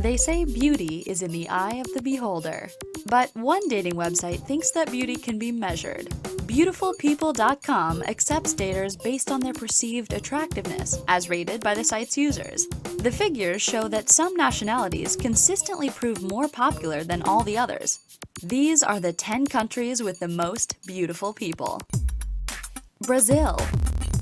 They say beauty is in the eye of the beholder. But one dating website thinks that beauty can be measured. Beautifulpeople.com accepts daters based on their perceived attractiveness, as rated by the site's users. The figures show that some nationalities consistently prove more popular than all the others. These are the 10 countries with the most beautiful people. Brazil.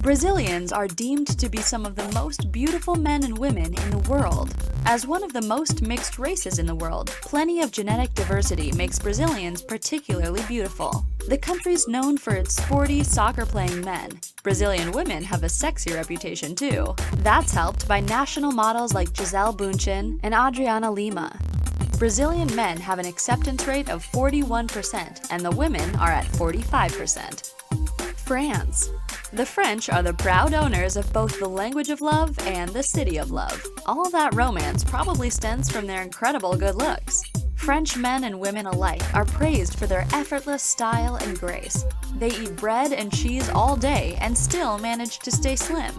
Brazilians are deemed to be some of the most beautiful men and women in the world. As one of the most mixed races in the world, plenty of genetic diversity makes Brazilians particularly beautiful. The country's known for its sporty, soccer-playing men. Brazilian women have a sexy reputation too. That's helped by national models like Gisele Bündchen and Adriana Lima. Brazilian men have an acceptance rate of 41%, and the women are at 45%. France. The French are the proud owners of both the language of love and the city of love. All that romance probably stems from their incredible good looks. French men and women alike are praised for their effortless style and grace. They eat bread and cheese all day and still manage to stay slim.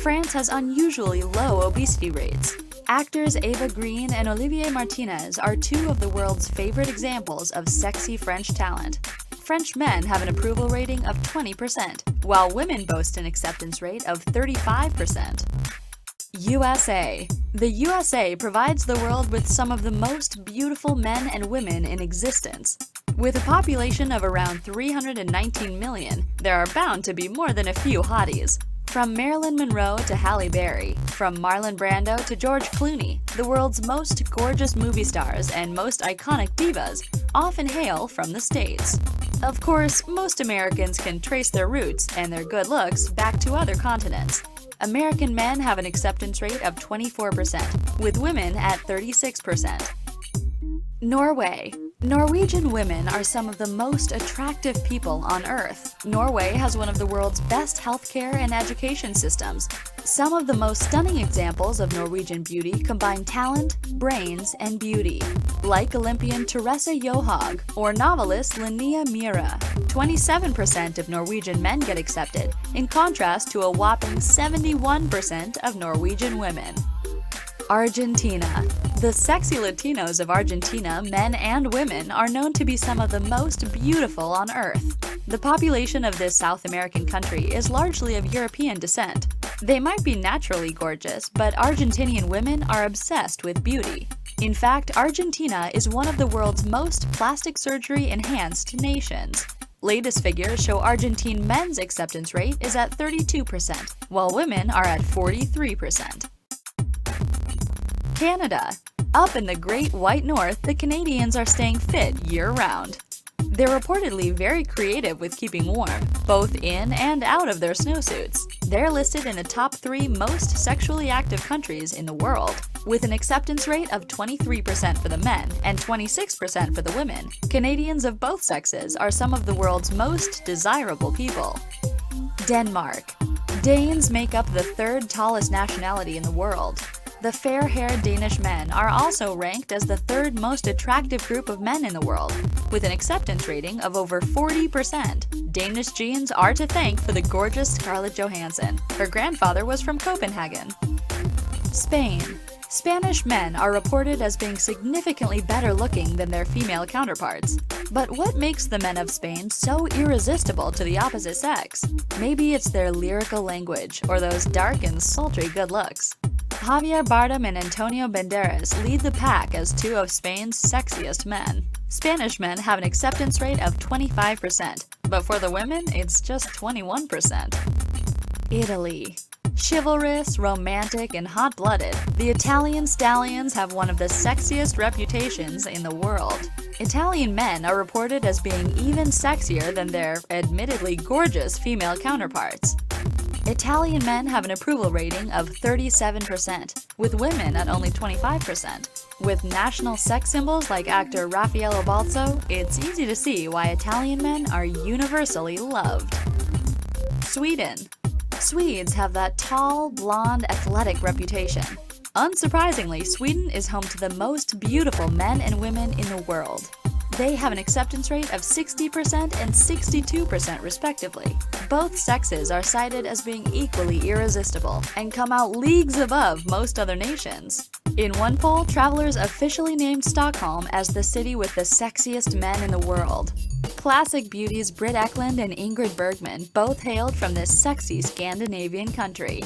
France has unusually low obesity rates. Actors Eva Green and Olivier Martinez are two of the world's favorite examples of sexy French talent. French men have an approval rating of 20%, while women boast an acceptance rate of 35%. USA. The USA provides the world with some of the most beautiful men and women in existence. With a population of around 319 million, there are bound to be more than a few hotties. From Marilyn Monroe to Halle Berry, from Marlon Brando to George Clooney, the world's most gorgeous movie stars and most iconic divas often hail from the States. Of course, most Americans can trace their roots and their good looks back to other continents. American men have an acceptance rate of 24%, with women at 36%. Norway. Norwegian women are some of the most attractive people on Earth. Norway has one of the world's best healthcare and education systems. Some of the most stunning examples of Norwegian beauty combine talent, brains, and beauty, like Olympian Teresa Johaug or novelist Linnea Mira. 27% of Norwegian men get accepted, in contrast to a whopping 71% of Norwegian women. Argentina. The sexy Latinos of Argentina, men and women, are known to be some of the most beautiful on Earth. The population of this South American country is largely of European descent. They might be naturally gorgeous, but Argentinian women are obsessed with beauty. In fact, Argentina is one of the world's most plastic surgery-enhanced nations. Latest figures show Argentine men's acceptance rate is at 32%, while women are at 43%. Canada. Up in the Great White North, the Canadians are staying fit year-round. They're reportedly very creative with keeping warm, both in and out of their snowsuits. They're listed in the top 3 most sexually active countries in the world. With an acceptance rate of 23% for the men and 26% for the women, Canadians of both sexes are some of the world's most desirable people. Denmark. Danes make up the 3rd tallest nationality in the world. The fair-haired Danish men are also ranked as the 3rd most attractive group of men in the world, with an acceptance rating of over 40%. Danish genes are to thank for the gorgeous Scarlett Johansson. Her grandfather was from Copenhagen. Spain. Spanish men are reported as being significantly better looking than their female counterparts. But what makes the men of Spain so irresistible to the opposite sex? Maybe it's their lyrical language or those dark and sultry good looks. Javier Bardem and Antonio Banderas lead the pack as 2 of Spain's sexiest men. Spanish men have an acceptance rate of 25%, but for the women, it's just 21%. Italy. Chivalrous, romantic, and hot-blooded, the Italian stallions have one of the sexiest reputations in the world. Italian men are reported as being even sexier than their, admittedly gorgeous, female counterparts. Italian men have an approval rating of 37%, with women at only 25%. With national sex symbols like actor Raffaello Balzo, it's easy to see why Italian men are universally loved. Sweden. Swedes have that tall, blonde, athletic reputation. Unsurprisingly, Sweden is home to the most beautiful men and women in the world. They have an acceptance rate of 60% and 62% respectively. Both sexes are cited as being equally irresistible and come out leagues above most other nations. In one poll, travelers officially named Stockholm as the city with the sexiest men in the world. Classic beauties Britt Ekland and Ingrid Bergman both hailed from this sexy Scandinavian country.